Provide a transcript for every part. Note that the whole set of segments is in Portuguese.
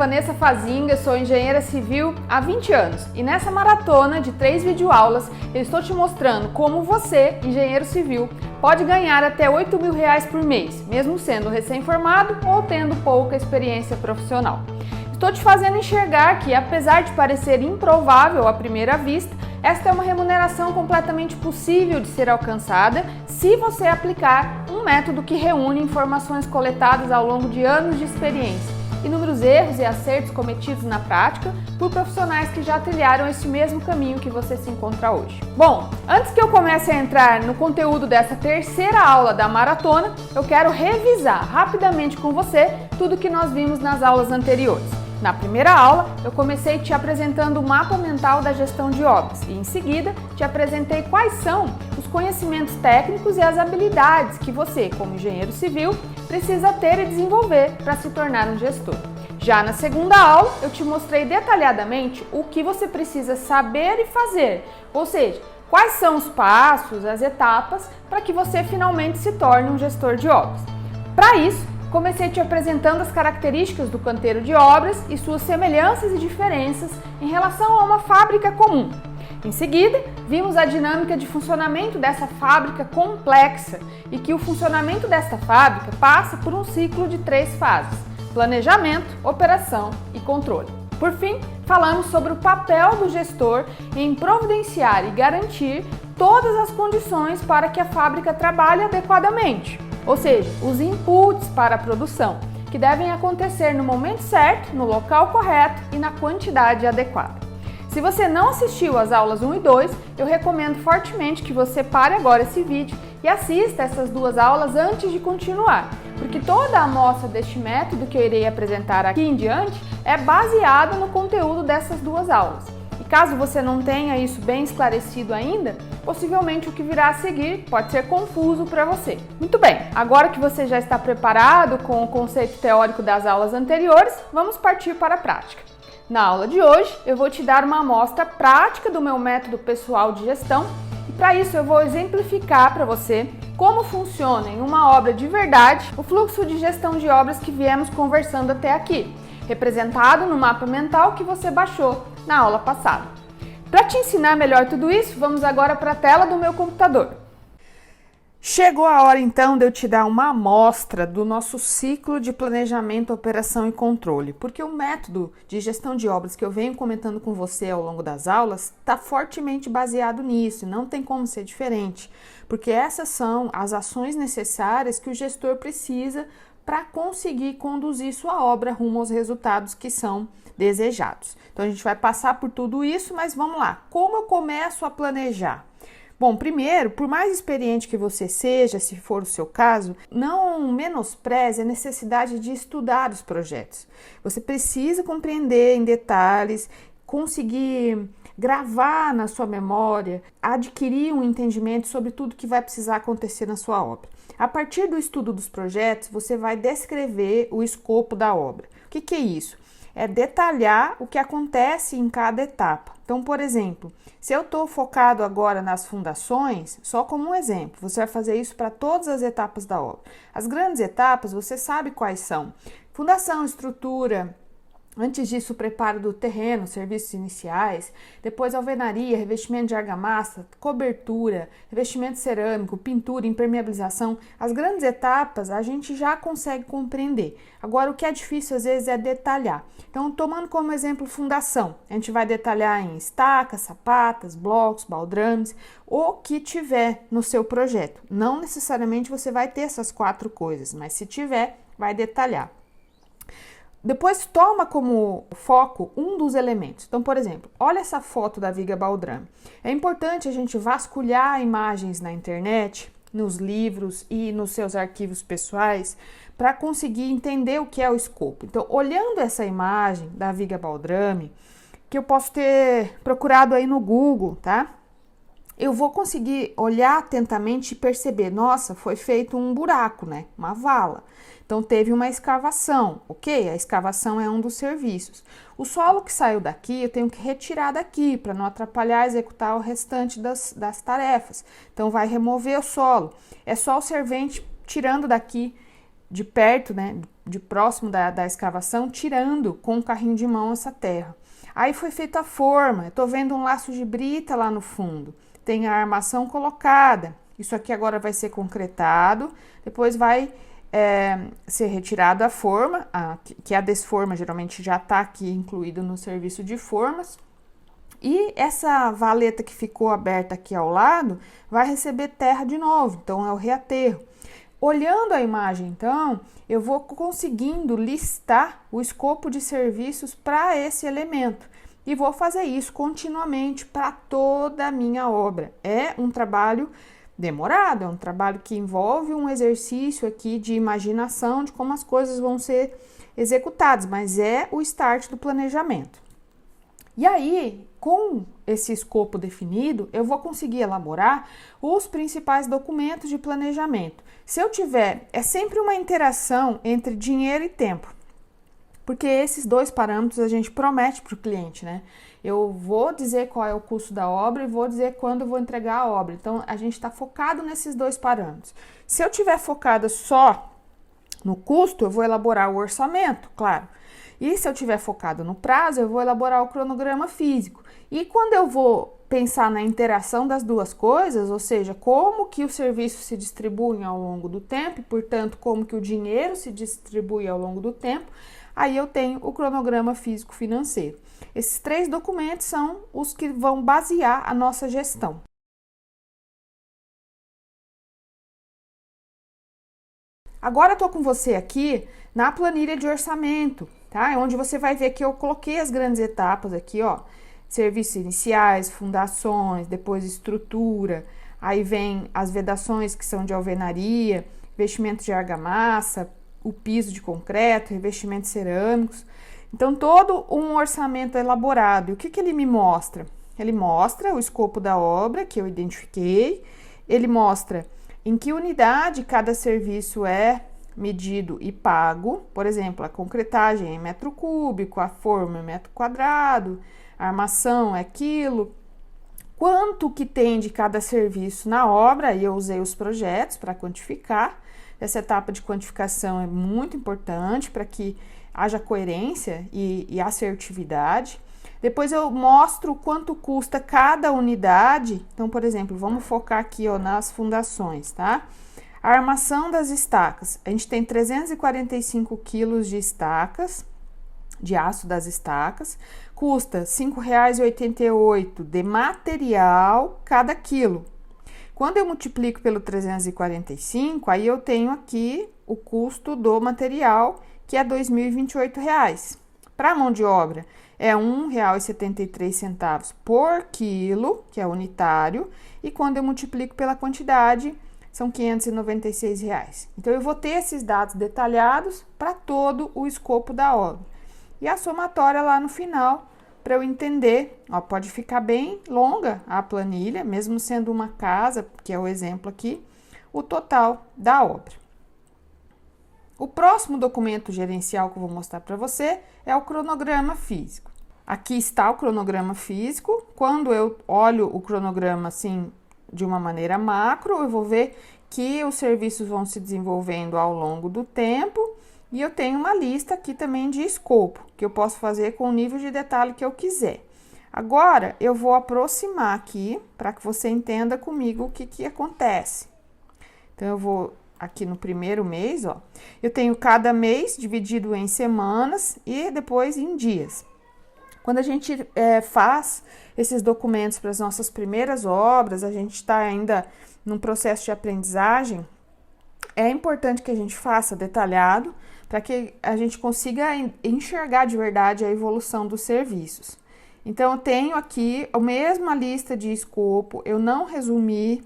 Vanessa Fazinga, sou engenheira civil há 20 anos e nessa maratona de 3 videoaulas eu estou te mostrando como você, engenheiro civil, pode ganhar até R$8.000 por mês, mesmo sendo recém-formado ou tendo pouca experiência profissional. Estou te fazendo enxergar que, apesar de parecer improvável à primeira vista, esta é uma remuneração completamente possível de ser alcançada se você aplicar um método que reúne informações coletadas ao longo de anos de experiência, inúmeros erros e acertos cometidos na prática por profissionais que já trilharam esse mesmo caminho que você se encontra hoje. Bom, antes que eu comece a entrar no conteúdo dessa terceira aula da maratona, eu quero revisar rapidamente com você tudo que nós vimos nas aulas anteriores. Na primeira aula, eu comecei te apresentando o mapa mental da gestão de obras e, em seguida, te apresentei quais são os conhecimentos técnicos e as habilidades que você, como engenheiro civil, precisa ter e desenvolver para se tornar um gestor. Já na segunda aula, eu te mostrei detalhadamente o que você precisa saber e fazer, ou seja, quais são os passos, as etapas para que você finalmente se torne um gestor de obras. Para isso, comecei te apresentando as características do canteiro de obras e suas semelhanças e diferenças em relação a uma fábrica comum. Em seguida, vimos a dinâmica de funcionamento dessa fábrica complexa e que o funcionamento desta fábrica passa por um ciclo de 3 fases: planejamento, operação e controle. Por fim, falamos sobre o papel do gestor em providenciar e garantir todas as condições para que a fábrica trabalhe adequadamente. Ou seja, os inputs para a produção, que devem acontecer no momento certo, no local correto e na quantidade adequada. Se você não assistiu às aulas 1 e 2, eu recomendo fortemente que você pare agora esse vídeo e assista essas 2 aulas antes de continuar, porque toda a amostra deste método que eu irei apresentar aqui em diante é baseada no conteúdo dessas 2 aulas. E caso você não tenha isso bem esclarecido ainda, possivelmente o que virá a seguir pode ser confuso para você. Muito bem, agora que você já está preparado com o conceito teórico das aulas anteriores, vamos partir para a prática. Na aula de hoje, eu vou te dar uma amostra prática do meu método pessoal de gestão e para isso eu vou exemplificar para você como funciona em uma obra de verdade o fluxo de gestão de obras que viemos conversando até aqui, representado no mapa mental que você baixou na aula passada. Para te ensinar melhor tudo isso, vamos agora para a tela do meu computador. Chegou a hora então de eu te dar uma amostra do nosso ciclo de planejamento, operação e controle, porque o método de gestão de obras que eu venho comentando com você ao longo das aulas está fortemente baseado nisso, não tem como ser diferente, porque essas são as ações necessárias que o gestor precisa para conseguir conduzir sua obra rumo aos resultados que são desejados. Então a gente vai passar por tudo isso, mas vamos lá. Como eu começo a planejar? Bom, primeiro, por mais experiente que você seja, se for o seu caso, não menospreze a necessidade de estudar os projetos. Você precisa compreender em detalhes, conseguir gravar na sua memória, adquirir um entendimento sobre tudo que vai precisar acontecer na sua obra. A partir do estudo dos projetos, você vai descrever o escopo da obra. O que é isso? É detalhar o que acontece em cada etapa. Então, por exemplo, se eu estou focado agora nas fundações, só como um exemplo, você vai fazer isso para todas as etapas da obra. As grandes etapas, você sabe quais são: fundação, estrutura. Antes disso, o preparo do terreno, serviços iniciais, depois alvenaria, revestimento de argamassa, cobertura, revestimento cerâmico, pintura, impermeabilização. As grandes etapas a gente já consegue compreender. Agora, o que é difícil às vezes é detalhar. Então, tomando como exemplo fundação, a gente vai detalhar em estacas, sapatas, blocos, baldrames, o que tiver no seu projeto. Não necessariamente você vai ter essas 4 coisas, mas se tiver, vai detalhar. Depois toma como foco um dos elementos. Então, por exemplo, olha essa foto da viga baldrame. É importante a gente vasculhar imagens na internet, nos livros e nos seus arquivos pessoais para conseguir entender o que é o escopo. Então, olhando essa imagem da viga baldrame, que eu posso ter procurado aí no Google, tá? Eu vou conseguir olhar atentamente e perceber, nossa, foi feito um buraco, né? Uma vala. Então, teve uma escavação, ok? A escavação é um dos serviços. O solo que saiu daqui, eu tenho que retirar daqui para não atrapalhar executar o restante das tarefas. Então, vai remover o solo. É só o servente tirando daqui de perto, né? de próximo da escavação, tirando com o carrinho de mão essa terra. Aí foi feita a forma, eu tô vendo um laço de brita lá no fundo, tem a armação colocada, isso aqui agora vai ser concretado, depois vai ser retirada a forma, que a desforma geralmente já está aqui incluído no serviço de formas, e essa valeta que ficou aberta aqui ao lado vai receber terra de novo, então é o reaterro. Olhando a imagem, então, eu vou conseguindo listar o escopo de serviços para esse elemento e vou fazer isso continuamente para toda a minha obra. É um trabalho demorado, é um trabalho que envolve um exercício aqui de imaginação de como as coisas vão ser executadas, mas é o start do planejamento. E aí, com esse escopo definido, eu vou conseguir elaborar os principais documentos de planejamento. Se eu tiver, é sempre uma interação entre dinheiro e tempo, porque esses dois parâmetros a gente promete para o cliente, né? Eu vou dizer qual é o custo da obra e vou dizer quando eu vou entregar a obra. Então, a gente está focado nesses dois parâmetros. Se eu tiver focada só no custo, eu vou elaborar o orçamento, claro. E se eu tiver focado no prazo, eu vou elaborar o cronograma físico. E quando eu vou pensar na interação das duas coisas, ou seja, como que o serviço se distribui ao longo do tempo, e, portanto, como que o dinheiro se distribui ao longo do tempo, aí eu tenho o cronograma físico-financeiro. Esses três documentos são os que vão basear a nossa gestão. Agora eu tô com você aqui na planilha de orçamento, tá? É onde você vai ver que eu coloquei as grandes etapas aqui, ó. Serviços iniciais, fundações, depois estrutura, aí vem as vedações que são de alvenaria, revestimento de argamassa, o piso de concreto, revestimentos cerâmicos. Então, todo um orçamento elaborado. E o que ele me mostra? Ele mostra o escopo da obra que eu identifiquei, ele mostra em que unidade cada serviço é medido e pago, por exemplo, a concretagem em metro cúbico, a forma em metro quadrado, a armação é quilo, quanto que tem de cada serviço na obra, e eu usei os projetos para quantificar. Essa etapa de quantificação é muito importante para que haja coerência e assertividade. Depois eu mostro quanto custa cada unidade. Então, por exemplo, vamos focar aqui, ó, nas fundações, tá? A armação das estacas. A gente tem 345 quilos de estacas, de aço das estacas. Custa R$ 5,88 de material cada quilo. Quando eu multiplico pelo 345, aí eu tenho aqui o custo do material, que é R$ 2.028. Para a mão de obra, é R$ 1,73 por quilo, que é unitário, e quando eu multiplico pela quantidade, são R$ 596. Então, eu vou ter esses dados detalhados para todo o escopo da obra. E a somatória lá no final, para eu entender, ó, pode ficar bem longa a planilha, mesmo sendo uma casa, que é o exemplo aqui, o total da obra. O próximo documento gerencial que eu vou mostrar para você é o cronograma físico. Aqui está o cronograma físico. Quando eu olho o cronograma assim de uma maneira macro, eu vou ver que os serviços vão se desenvolvendo ao longo do tempo e eu tenho uma lista aqui também de escopo, que eu posso fazer com o nível de detalhe que eu quiser. Agora, eu vou aproximar aqui para que você entenda comigo o que acontece. Então, eu vou aqui no primeiro mês, ó, eu tenho cada mês dividido em semanas e depois em dias. Quando a gente faz esses documentos para as nossas primeiras obras, a gente está ainda num processo de aprendizagem, é importante que a gente faça detalhado para que a gente consiga enxergar de verdade a evolução dos serviços. Então, eu tenho aqui a mesma lista de escopo, eu não resumi,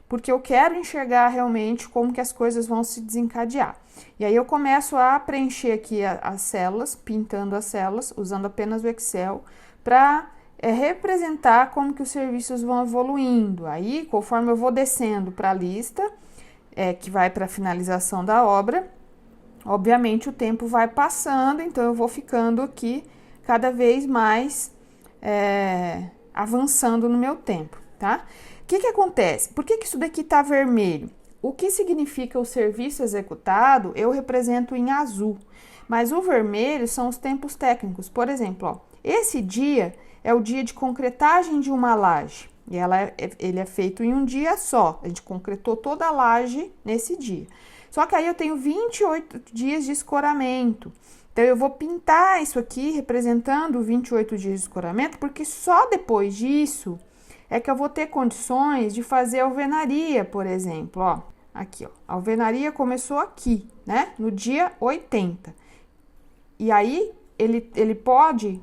porque eu quero enxergar realmente como que as coisas vão se desencadear. E aí eu começo a preencher aqui as células, pintando as células, usando apenas o Excel, para representar como que os serviços vão evoluindo. Aí, conforme eu vou descendo para a lista, que vai para a finalização da obra, obviamente o tempo vai passando, então eu vou ficando aqui cada vez mais avançando no meu tempo, tá? O que acontece? Por que isso daqui tá vermelho? O que significa o serviço executado, eu represento em azul, mas o vermelho são os tempos técnicos. Por exemplo, ó, esse dia é o dia de concretagem de uma laje, e ele é feito em um dia só, a gente concretou toda a laje nesse dia. Só que aí eu tenho 28 dias de escoramento, então eu vou pintar isso aqui representando 28 dias de escoramento, porque só depois disso é que eu vou ter condições de fazer alvenaria, por exemplo, ó. Aqui, ó, a alvenaria começou aqui, né? No dia 80. E aí, ele pode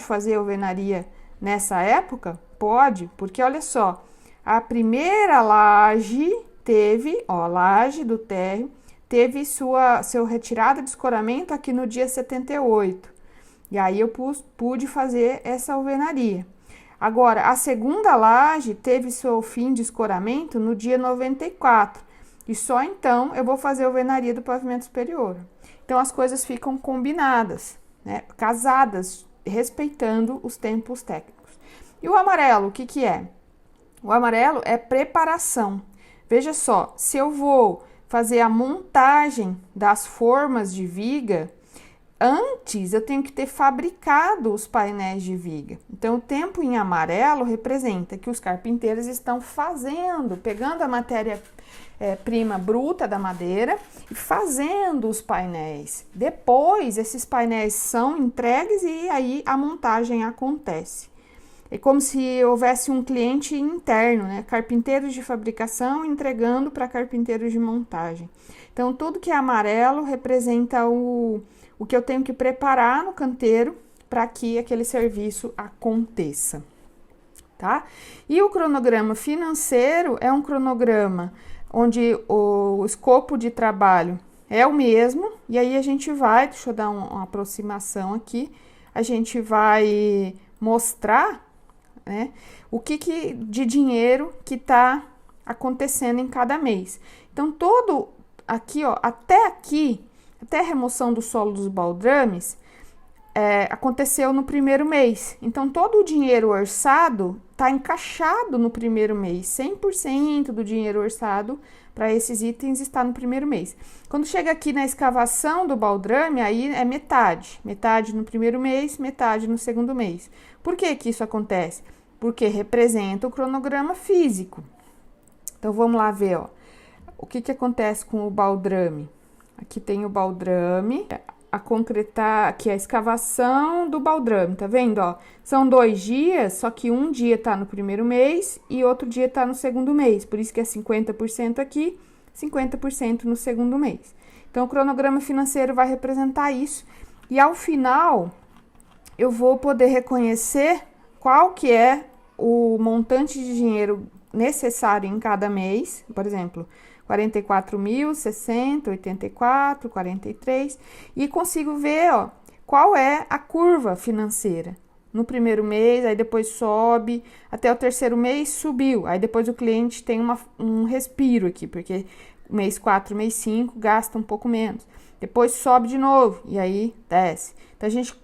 fazer alvenaria nessa época? Pode, porque olha só, a primeira laje teve, ó, laje do térreo, teve seu retirada de escoramento aqui no dia 78. E aí, eu pude fazer essa alvenaria. Agora, a segunda laje teve seu fim de escoramento no dia 94. E só então eu vou fazer a alvenaria do pavimento superior. Então, as coisas ficam combinadas, né? Casadas, respeitando os tempos técnicos. E o amarelo, o que que é? O amarelo é preparação. Veja só, se eu vou fazer a montagem das formas de viga, antes eu tenho que ter fabricado os painéis de viga. Então, o tempo em amarelo representa que os carpinteiros estão pegando a matéria-prima bruta da madeira e fazendo os painéis. Depois, esses painéis são entregues e aí a montagem acontece. É como se houvesse um cliente interno, né? Carpinteiros de fabricação entregando para carpinteiros de montagem. Então, tudo que é amarelo representa o que eu tenho que preparar no canteiro para que aquele serviço aconteça, tá? E o cronograma financeiro é um cronograma onde o escopo de trabalho é o mesmo, e aí a gente vai, deixa eu dar uma aproximação aqui, a gente vai mostrar, né, o que de dinheiro que está acontecendo em cada mês. Então, todo aqui, ó, até a remoção do solo dos baldrames, aconteceu no primeiro mês. Então, todo o dinheiro orçado está encaixado no primeiro mês. 100% do dinheiro orçado para esses itens está no primeiro mês. Quando chega aqui na escavação do baldrame, aí é metade. Metade no primeiro mês, metade no segundo mês. Por que que isso acontece? Porque representa o cronograma físico. Então, vamos lá ver, ó. O que que acontece com o baldrame? Aqui tem o baldrame, a concretar, aqui a escavação do baldrame, tá vendo, ó? São 2 dias, só que um dia tá no primeiro mês e outro dia tá no segundo mês, por isso que é 50% aqui, 50% no segundo mês. Então, o cronograma financeiro vai representar isso, e ao final, eu vou poder reconhecer qual que é o montante de dinheiro necessário em cada mês, por exemplo, 44.000, 60, 84, 43, e consigo ver, ó, qual é a curva financeira. No primeiro mês, aí depois sobe, até o terceiro mês subiu, aí depois o cliente tem um respiro aqui, porque mês 4, mês 5 gasta um pouco menos. Depois sobe de novo, e aí desce. Então, a gente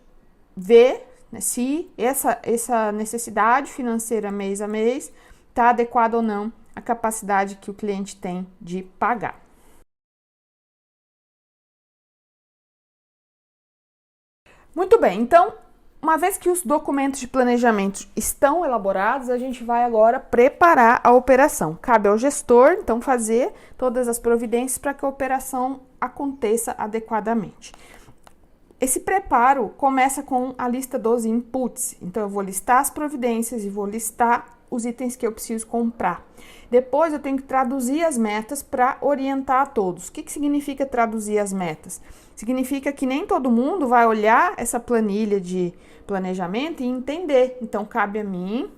vê, né, se essa necessidade financeira mês a mês está adequada ou não a capacidade que o cliente tem de pagar. Muito bem, então, uma vez que os documentos de planejamento estão elaborados, a gente vai agora preparar a operação. Cabe ao gestor, então, fazer todas as providências para que a operação aconteça adequadamente. Esse preparo começa com a lista dos inputs. Então, eu vou listar as providências e vou listar os itens que eu preciso comprar. Depois, eu tenho que traduzir as metas para orientar a todos. O que significa traduzir as metas? Significa que nem todo mundo vai olhar essa planilha de planejamento e entender. Então, cabe a mim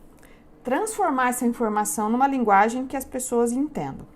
transformar essa informação numa linguagem que as pessoas entendam.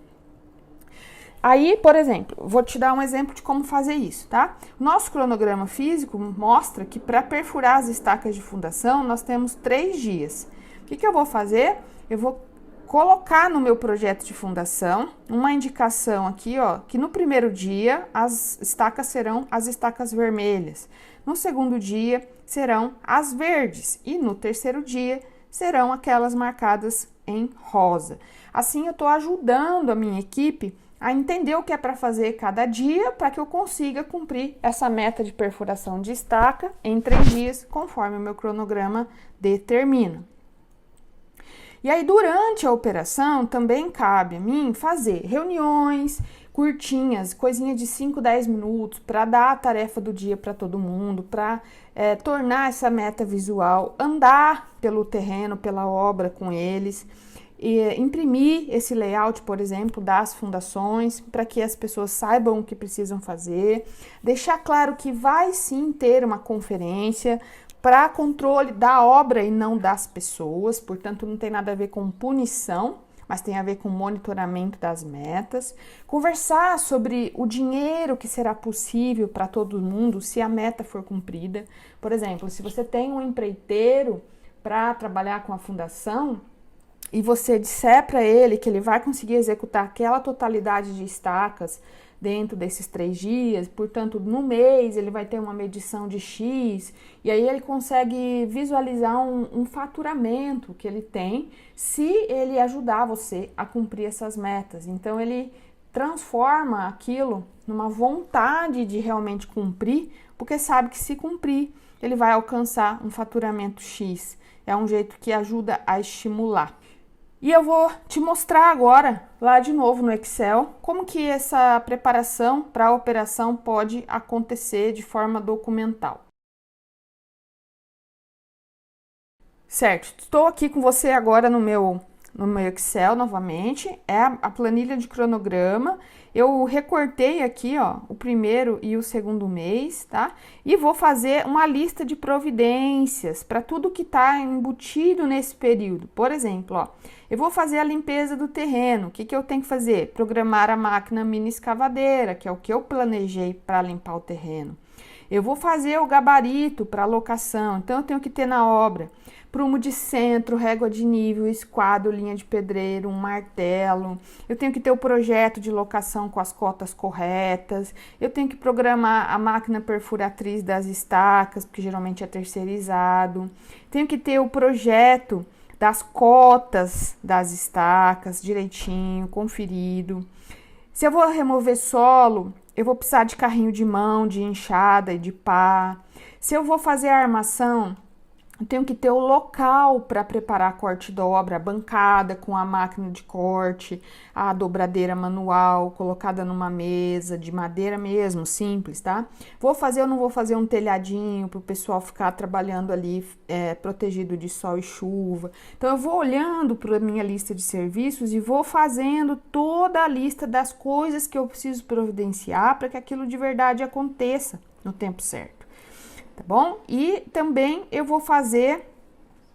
Aí, por exemplo, vou te dar um exemplo de como fazer isso, tá? Nosso cronograma físico mostra que para perfurar as estacas de fundação, nós temos 3 dias. O que eu vou fazer? Eu vou colocar no meu projeto de fundação uma indicação aqui, ó, que no primeiro dia as estacas serão as estacas vermelhas, no segundo dia serão as verdes e no terceiro dia serão aquelas marcadas em rosa. Assim, eu estou ajudando a minha equipe a entender o que é para fazer cada dia para que eu consiga cumprir essa meta de perfuração de estaca em 3 dias, conforme o meu cronograma determina. E aí, durante a operação, também cabe a mim fazer reuniões curtinhas, coisinha de 5, 10 minutos, para dar a tarefa do dia para todo mundo, para tornar essa meta visual, andar pelo terreno, pela obra com eles, e imprimir esse layout, por exemplo, das fundações, para que as pessoas saibam o que precisam fazer, deixar claro que vai sim ter uma conferência para controle da obra e não das pessoas, portanto não tem nada a ver com punição, mas tem a ver com monitoramento das metas, conversar sobre o dinheiro que será possível para todo mundo se a meta for cumprida. Por exemplo, se você tem um empreiteiro para trabalhar com a fundação e você disser para ele que ele vai conseguir executar aquela totalidade de estacas dentro desses 3 dias, portanto, no mês ele vai ter uma medição de X, e aí ele consegue visualizar um faturamento que ele tem se ele ajudar você a cumprir essas metas. Então, ele transforma aquilo numa vontade de realmente cumprir, porque sabe que se cumprir, ele vai alcançar um faturamento X. É um jeito que ajuda a estimular. E eu vou te mostrar agora, lá de novo no Excel, como que essa preparação para a operação pode acontecer de forma documental. Certo, estou aqui com você agora no meu Excel novamente, é a planilha de cronograma. Eu recortei aqui, ó, o primeiro e o segundo mês, tá? E vou fazer uma lista de providências para tudo que está embutido nesse período. Por exemplo, ó, eu vou fazer a limpeza do terreno. O que que eu tenho que fazer? Programar a máquina mini escavadeira, que é o que eu planejei para limpar o terreno. Eu vou fazer o gabarito para locação, então eu tenho que ter na obra prumo de centro, régua de nível, esquadro, linha de pedreiro, um martelo. Eu tenho que ter o projeto de locação com as cotas corretas. Eu tenho que programar a máquina perfuratriz das estacas, porque geralmente é terceirizado. Tenho que ter o projeto das cotas das estacas direitinho, conferido. Se eu vou remover solo, eu vou precisar de carrinho de mão, de enxada e de pá. Se eu vou fazer a armação, eu tenho que ter o local para preparar a corte dobra, a bancada com a máquina de corte, a dobradeira manual colocada numa mesa de madeira mesmo, simples, tá? Vou fazer ou não vou fazer um telhadinho para o pessoal ficar trabalhando ali protegido de sol e chuva. Então eu vou olhando para a minha lista de serviços e vou fazendo toda a lista das coisas que eu preciso providenciar para que aquilo de verdade aconteça no tempo certo. Tá bom? E também eu vou fazer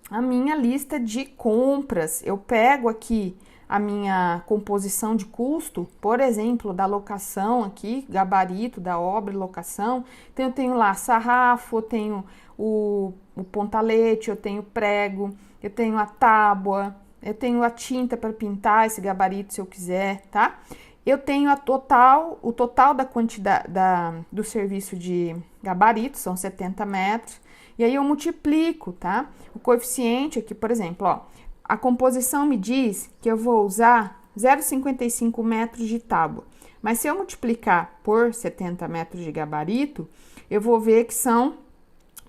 a minha lista de compras. Eu pego aqui a minha composição de custo, por exemplo, da locação aqui, gabarito da obra e locação. Então, eu tenho lá sarrafo, eu tenho o pontalete, eu tenho prego, eu tenho a tábua, eu tenho a tinta para pintar esse gabarito se eu quiser, tá? Eu tenho o total da quantidade do serviço de gabarito, são 70 metros, e aí eu multiplico, tá? O coeficiente aqui, por exemplo, ó, a composição me diz que eu vou usar 0,55 metros de tábua, mas se eu multiplicar por 70 metros de gabarito, eu vou ver que são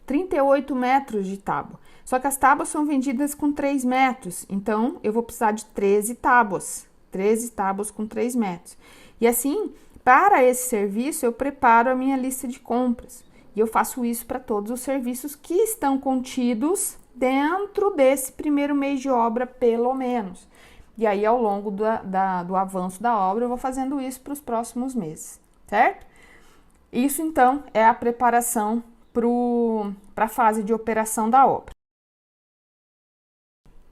38 metros de tábua. Só que as tábuas são vendidas com 3 metros, então eu vou precisar de 13 tábuas. 13 tábuas com 3 metros. E assim, para esse serviço, eu preparo a minha lista de compras. E eu faço isso para todos os serviços que estão contidos dentro desse primeiro mês de obra, pelo menos. E aí, ao longo do avanço da obra, eu vou fazendo isso para os próximos meses, certo? Isso, então, é a preparação para a fase de operação da obra.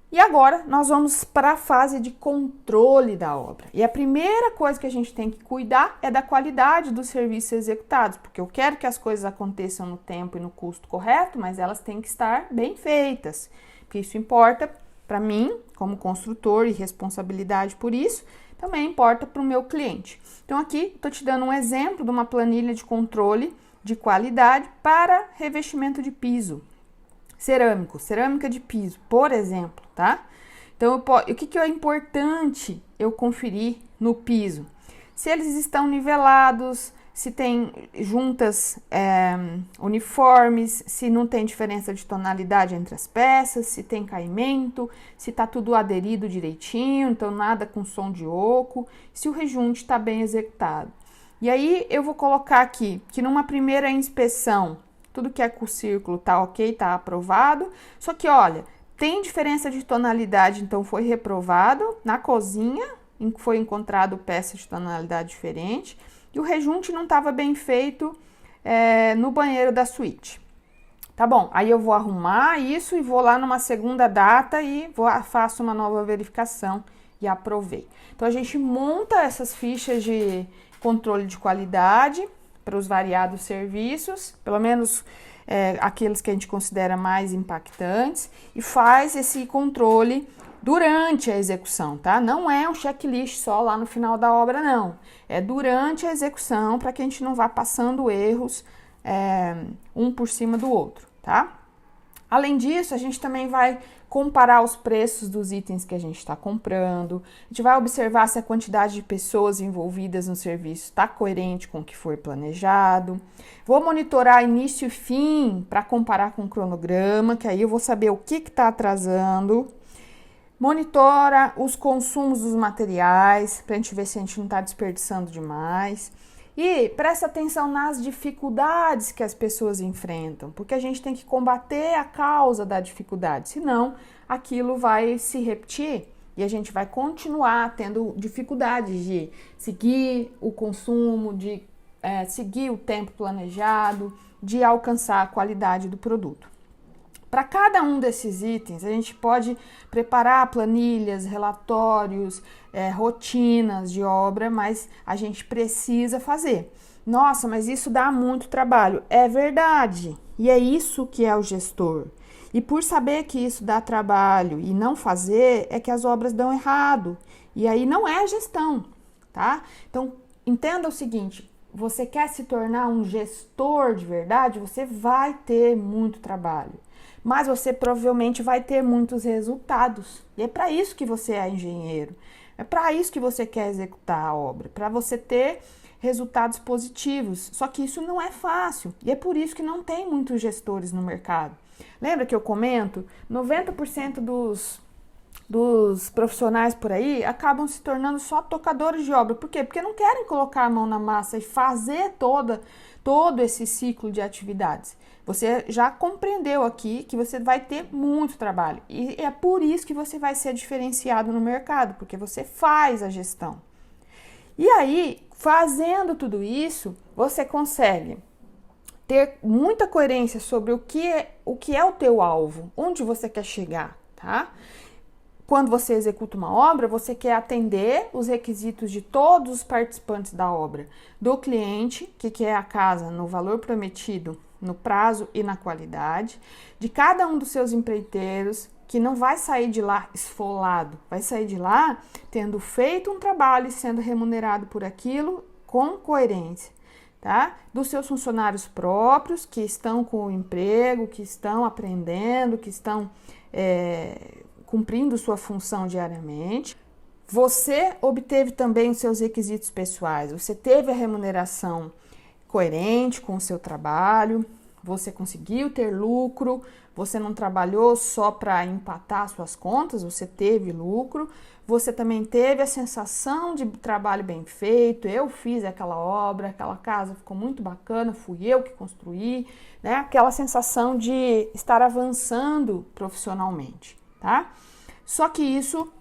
E agora nós vamos para a fase de controle da obra. E a primeira coisa que a gente tem que cuidar é da qualidade dos serviços executados, porque eu quero que as coisas aconteçam no tempo e no custo correto, mas elas têm que estar bem feitas, porque isso importa para mim, como construtor e responsabilidade por isso, também importa para o meu cliente. Então aqui estou te dando um exemplo de uma planilha de controle de qualidade para revestimento de piso. Cerâmica de piso, por exemplo, tá? Então, o que é importante eu conferir no piso? se eles estão nivelados, se tem juntas uniformes, se não tem diferença de tonalidade entre as peças, se tem caimento, se está tudo aderido direitinho, então nada com som de oco, se o rejunte está bem executado. E aí eu vou colocar aqui que numa primeira inspeção, tudo que é com círculo tá ok, tá aprovado, só que olha, tem diferença de tonalidade, então foi reprovado. Na cozinha foi encontrado peças de tonalidade diferente. E o rejunte não estava bem feito no banheiro da suíte. Tá bom, aí eu vou arrumar isso e vou lá numa segunda data e faço uma nova verificação e aprovei. Então, a gente monta essas fichas de controle de qualidade para os variados serviços, pelo menos aqueles que a gente considera mais impactantes, e faz esse controle durante a execução, tá? Não é um checklist só lá no final da obra, não. É durante a execução para que a gente não vá passando erros um por cima do outro, tá? Além disso, a gente também vai comparar os preços dos itens que a gente está comprando, a gente vai observar se a quantidade de pessoas envolvidas no serviço está coerente com o que foi planejado. Vou monitorar início e fim para comparar com o cronograma, que aí eu vou saber o que está atrasando. Monitora os consumos dos materiais, para a gente ver se a gente não está desperdiçando demais. E presta atenção nas dificuldades que as pessoas enfrentam, porque a gente tem que combater a causa da dificuldade, senão aquilo vai se repetir e a gente vai continuar tendo dificuldades de seguir o consumo, de seguir o tempo planejado, de alcançar a qualidade do produto. Para cada um desses itens, a gente pode preparar planilhas, relatórios, rotinas de obra, mas a gente precisa fazer. Nossa, mas isso dá muito trabalho. É verdade, e é isso que é o gestor. E por saber que isso dá trabalho e não fazer, é que as obras dão errado. E aí não é a gestão, tá? Então, entenda o seguinte, você quer se tornar um gestor de verdade, você vai ter muito trabalho. Mas você provavelmente vai ter muitos resultados. E é para isso que você é engenheiro. É para isso que você quer executar a obra, para você ter resultados positivos. Só que isso não é fácil. E é por isso que não tem muitos gestores no mercado. Lembra que eu comento? 90% dos profissionais por aí acabam se tornando só tocadores de obra. Por quê? Porque não querem colocar a mão na massa e fazer todo esse ciclo de atividades. Você já compreendeu aqui que você vai ter muito trabalho e é por isso que você vai ser diferenciado no mercado, porque você faz a gestão. E aí, fazendo tudo isso, você consegue ter muita coerência sobre o que é o teu alvo, onde você quer chegar, tá? Quando você executa uma obra, você quer atender os requisitos de todos os participantes da obra, do cliente, que quer a casa no valor prometido, no prazo e na qualidade, de cada um dos seus empreiteiros, que não vai sair de lá esfolado, vai sair de lá tendo feito um trabalho e sendo remunerado por aquilo com coerência, tá? Dos seus funcionários próprios, que estão com o emprego, que estão aprendendo, que estão cumprindo sua função diariamente. Você obteve também os seus requisitos pessoais, você teve a remuneração coerente com o seu trabalho, você conseguiu ter lucro, você não trabalhou só para empatar suas contas, você teve lucro, você também teve a sensação de trabalho bem feito, eu fiz aquela obra, aquela casa ficou muito bacana, fui eu que construí, né? Aquela sensação de estar avançando profissionalmente, tá? Só que isso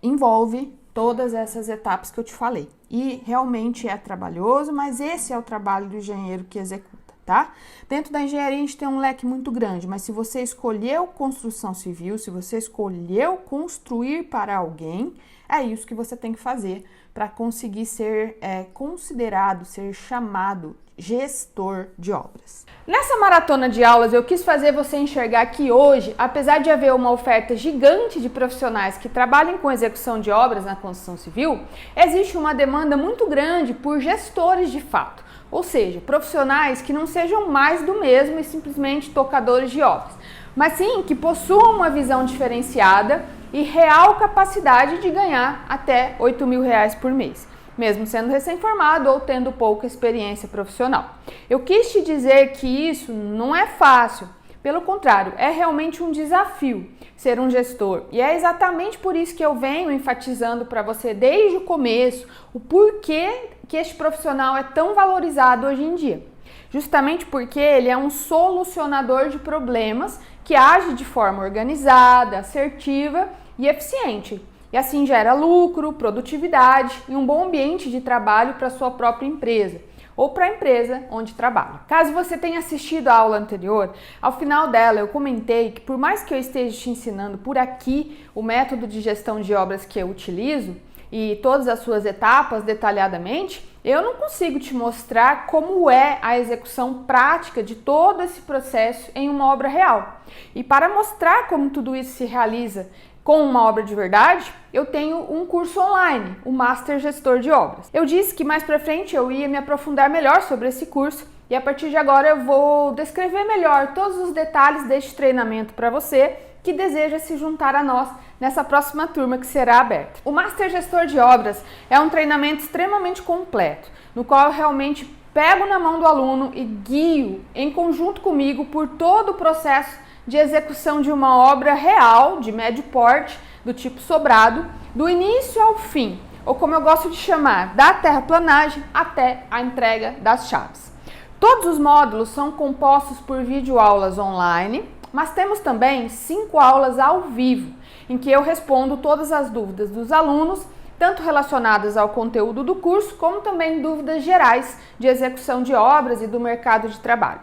envolve todas essas etapas que eu te falei. E realmente é trabalhoso, mas esse é o trabalho do engenheiro que executa, tá? Dentro da engenharia a gente tem um leque muito grande, mas se você escolheu construção civil, se você escolheu construir para alguém, é isso que você tem que fazer para conseguir ser considerado, ser chamado gestor de obras. Nessa maratona de aulas, eu quis fazer você enxergar que hoje, apesar de haver uma oferta gigante de profissionais que trabalhem com execução de obras na construção civil, existe uma demanda muito grande por gestores de fato, ou seja, profissionais que não sejam mais do mesmo e simplesmente tocadores de obras, mas sim que possuam uma visão diferenciada e real capacidade de ganhar até R$8.000 por mês. mesmo sendo recém-formado ou tendo pouca experiência profissional. Eu quis te dizer que isso não é fácil. Pelo contrário, é realmente um desafio ser um gestor. E é exatamente por isso que eu venho enfatizando para você desde o começo o porquê que este profissional é tão valorizado hoje em dia. Justamente porque ele é um solucionador de problemas que age de forma organizada, assertiva e eficiente. E assim gera lucro, produtividade e um bom ambiente de trabalho para a sua própria empresa ou para a empresa onde trabalha. Caso você tenha assistido a aula anterior, ao final dela eu comentei que por mais que eu esteja te ensinando por aqui o método de gestão de obras que eu utilizo e todas as suas etapas detalhadamente, eu não consigo te mostrar como é a execução prática de todo esse processo em uma obra real. E para mostrar como tudo isso se realiza com uma obra de verdade, eu tenho um curso online, o Master Gestor de Obras. Eu disse que mais para frente eu ia me aprofundar melhor sobre esse curso e a partir de agora eu vou descrever melhor todos os detalhes deste treinamento para você que deseja se juntar a nós nessa próxima turma que será aberta. O Master Gestor de Obras é um treinamento extremamente completo, no qual eu realmente pego na mão do aluno e guio em conjunto comigo por todo o processo de execução de uma obra real, de médio porte, do tipo sobrado, do início ao fim, ou como eu gosto de chamar, da terraplanagem até a entrega das chaves. Todos os módulos são compostos por videoaulas online, mas temos também 5 aulas ao vivo, em que eu respondo todas as dúvidas dos alunos, tanto relacionadas ao conteúdo do curso, como também dúvidas gerais de execução de obras e do mercado de trabalho.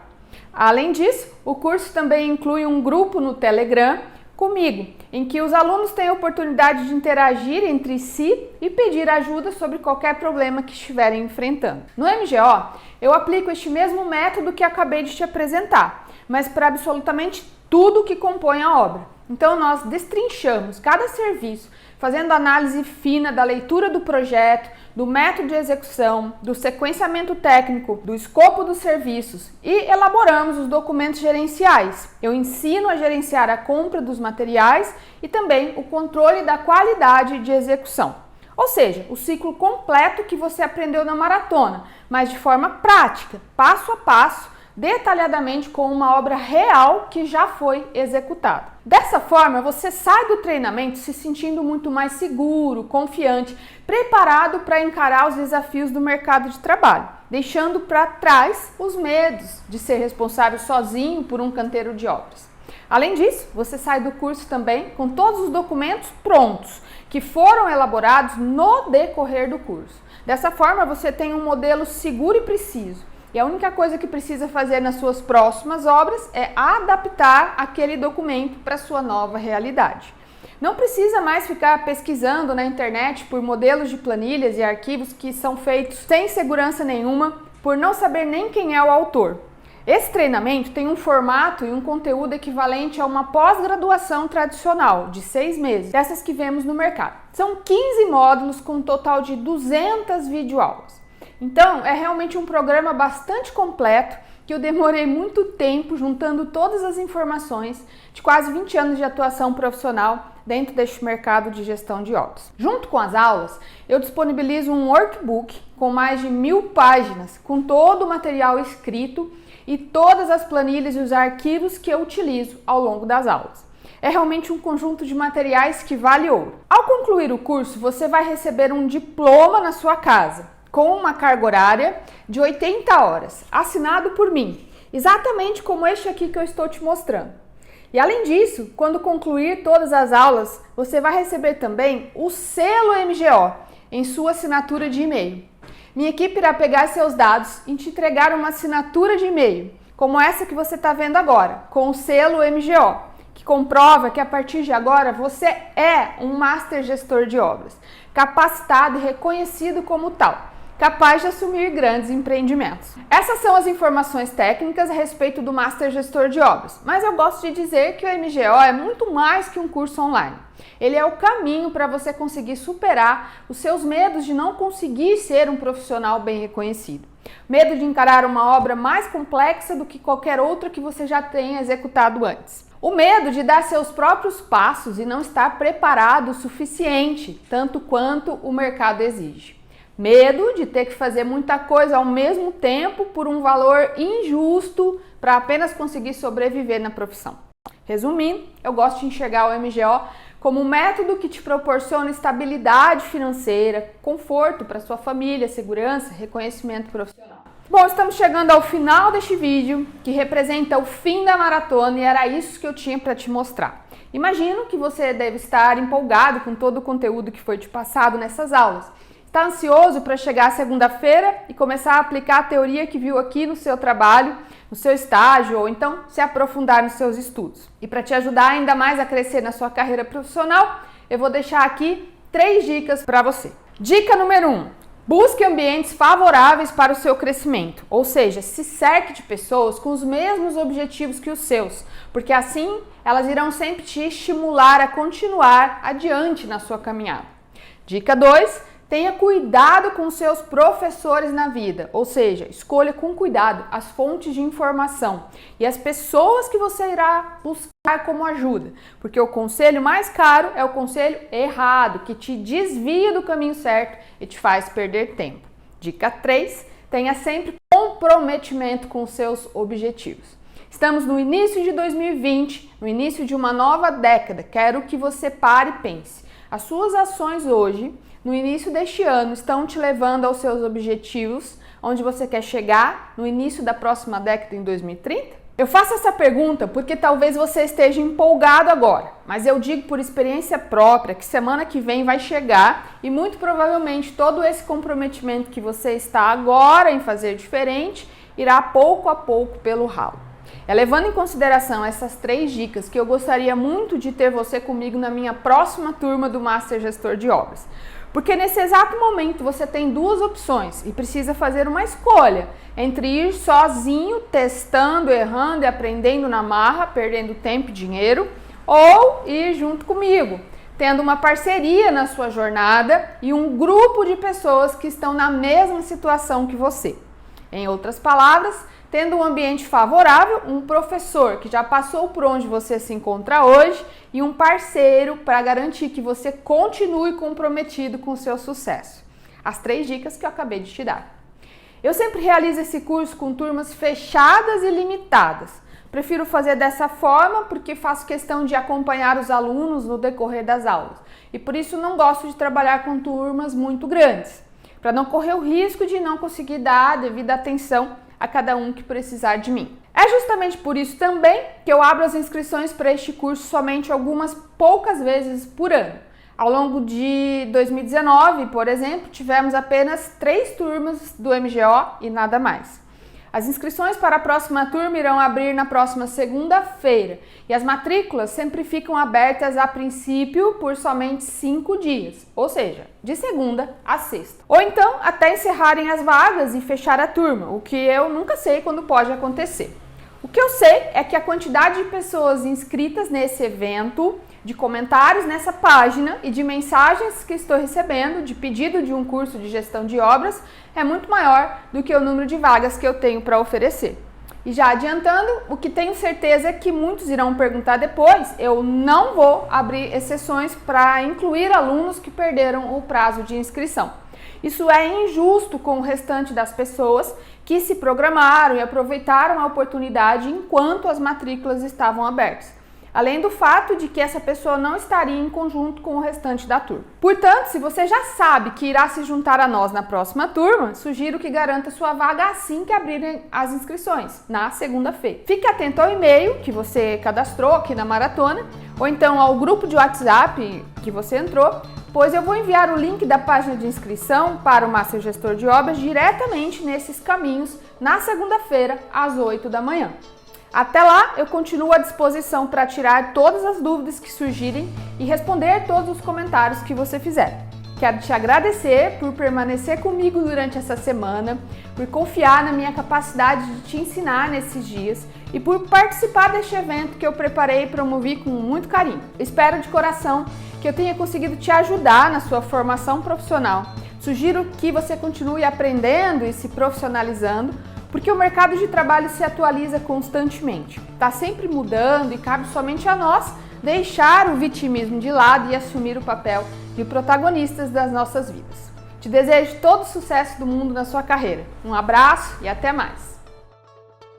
Além disso, o curso também inclui um grupo no Telegram comigo, em que os alunos têm a oportunidade de interagir entre si e pedir ajuda sobre qualquer problema que estiverem enfrentando. No MGO, eu aplico este mesmo método que acabei de te apresentar, mas para absolutamente tudo que compõe a obra. Então nós destrinchamos cada serviço, fazendo análise fina da leitura do projeto, do método de execução, do sequenciamento técnico, do escopo dos serviços e elaboramos os documentos gerenciais. Eu ensino a gerenciar a compra dos materiais e também o controle da qualidade de execução. Ou seja, o ciclo completo que você aprendeu na maratona, mas de forma prática, passo a passo, detalhadamente com uma obra real que já foi executada. Dessa forma, você sai do treinamento se sentindo muito mais seguro, confiante, preparado para encarar os desafios do mercado de trabalho, deixando para trás os medos de ser responsável sozinho por um canteiro de obras. Além disso, você sai do curso também com todos os documentos prontos, que foram elaborados no decorrer do curso. Dessa forma, você tem um modelo seguro e preciso. E a única coisa que precisa fazer nas suas próximas obras é adaptar aquele documento para a sua nova realidade. Não precisa mais ficar pesquisando na internet por modelos de planilhas e arquivos que são feitos sem segurança nenhuma, por não saber nem quem é o autor. Esse treinamento tem um formato e um conteúdo equivalente a uma pós-graduação tradicional de 6 meses, dessas que vemos no mercado. São 15 módulos com um total de 200 videoaulas. Então, é realmente um programa bastante completo que eu demorei muito tempo juntando todas as informações de quase 20 anos de atuação profissional dentro deste mercado de gestão de obras. Junto com as aulas, eu disponibilizo um workbook com mais de 1000 páginas, com todo o material escrito e todas as planilhas e os arquivos que eu utilizo ao longo das aulas. É realmente um conjunto de materiais que vale ouro. Ao concluir o curso, você vai receber um diploma na sua casa, com uma carga horária de 80 horas, assinado por mim, exatamente como este aqui que eu estou te mostrando. E além disso, quando concluir todas as aulas, você vai receber também o selo MGO em sua assinatura de e-mail. Minha equipe irá pegar seus dados e te entregar uma assinatura de e-mail, como essa que você está vendo agora, com o selo MGO, que comprova que a partir de agora você é um Master Gestor de Obras, capacitado e reconhecido como tal, capaz de assumir grandes empreendimentos. Essas são as informações técnicas a respeito do Master Gestor de Obras, mas eu gosto de dizer que o MGO é muito mais que um curso online. Ele é o caminho para você conseguir superar os seus medos de não conseguir ser um profissional bem reconhecido. Medo de encarar uma obra mais complexa do que qualquer outra que você já tenha executado antes. O medo de dar seus próprios passos e não estar preparado o suficiente, tanto quanto o mercado exige. Medo de ter que fazer muita coisa ao mesmo tempo por um valor injusto para apenas conseguir sobreviver na profissão. Resumindo, eu gosto de enxergar o MGO como um método que te proporciona estabilidade financeira, conforto para sua família, segurança, reconhecimento profissional. Bom, estamos chegando ao final deste vídeo, que representa o fim da maratona, e era isso que eu tinha para te mostrar. Imagino que você deve estar empolgado com todo o conteúdo que foi te passado nessas aulas. Está ansioso para chegar segunda-feira e começar a aplicar a teoria que viu aqui no seu trabalho, no seu estágio, ou então se aprofundar nos seus estudos. E para te ajudar ainda mais a crescer na sua carreira profissional, eu vou deixar aqui 3 dicas para você. Dica número 1. Busque ambientes favoráveis para o seu crescimento, ou seja, se cerque de pessoas com os mesmos objetivos que os seus, porque assim elas irão sempre te estimular a continuar adiante na sua caminhada. Dica 2. Tenha cuidado com seus professores na vida, ou seja, escolha com cuidado as fontes de informação e as pessoas que você irá buscar como ajuda, porque o conselho mais caro é o conselho errado, que te desvia do caminho certo e te faz perder tempo. Dica 3, tenha sempre comprometimento com seus objetivos. Estamos no início de 2020, no início de uma nova década. Quero que você pare e pense. As suas ações hoje, no início deste ano, estão te levando aos seus objetivos, onde você quer chegar no início da próxima década, em 2030? Eu faço essa pergunta porque talvez você esteja empolgado agora, mas eu digo por experiência própria que semana que vem vai chegar e muito provavelmente todo esse comprometimento que você está agora em fazer diferente irá pouco a pouco pelo ralo. É levando em consideração essas 3 dicas que eu gostaria muito de ter você comigo na minha próxima turma do Master Gestor de Obras. Porque nesse exato momento você tem 2 opções e precisa fazer uma escolha entre ir sozinho, testando, errando e aprendendo na marra, perdendo tempo e dinheiro, ou ir junto comigo, tendo uma parceria na sua jornada e um grupo de pessoas que estão na mesma situação que você. Em outras palavras, tendo um ambiente favorável, um professor que já passou por onde você se encontra hoje e um parceiro para garantir que você continue comprometido com o seu sucesso. As 3 dicas que eu acabei de te dar. Eu sempre realizo esse curso com turmas fechadas e limitadas. Prefiro fazer dessa forma porque faço questão de acompanhar os alunos no decorrer das aulas e por isso não gosto de trabalhar com turmas muito grandes, para não correr o risco de não conseguir dar a devida atenção a cada um que precisar de mim. É justamente por isso também que eu abro as inscrições para este curso somente algumas poucas vezes por ano. Ao longo de 2019, por exemplo, tivemos apenas 3 turmas do MGO e nada mais. As inscrições para a próxima turma irão abrir na próxima segunda-feira e as matrículas sempre ficam abertas a princípio por somente 5 dias, ou seja, de segunda a sexta. Ou então até encerrarem as vagas e fechar a turma, o que eu nunca sei quando pode acontecer. O que eu sei é que a quantidade de pessoas inscritas nesse evento, de comentários nessa página e de mensagens que estou recebendo de pedido de um curso de gestão de obras é muito maior do que o número de vagas que eu tenho para oferecer. E já adiantando, o que tenho certeza é que muitos irão perguntar depois, eu não vou abrir exceções para incluir alunos que perderam o prazo de inscrição. Isso é injusto com o restante das pessoas que se programaram e aproveitaram a oportunidade enquanto as matrículas estavam abertas. Além do fato de que essa pessoa não estaria em conjunto com o restante da turma. Portanto, se você já sabe que irá se juntar a nós na próxima turma, sugiro que garanta sua vaga assim que abrirem as inscrições, na segunda-feira. Fique atento ao e-mail que você cadastrou aqui na maratona, ou então ao grupo de WhatsApp que você entrou, pois eu vou enviar o link da página de inscrição para o Master Gestor de Obras diretamente nesses caminhos na segunda-feira, às 8 da manhã. Até lá, eu continuo à disposição para tirar todas as dúvidas que surgirem e responder todos os comentários que você fizer. Quero te agradecer por permanecer comigo durante essa semana, por confiar na minha capacidade de te ensinar nesses dias e por participar deste evento que eu preparei e promovi com muito carinho. Espero de coração que eu tenha conseguido te ajudar na sua formação profissional. Sugiro que você continue aprendendo e se profissionalizando, porque o mercado de trabalho se atualiza constantemente. Está sempre mudando e cabe somente a nós deixar o vitimismo de lado e assumir o papel de protagonistas das nossas vidas. Te desejo todo o sucesso do mundo na sua carreira. Um abraço e até mais!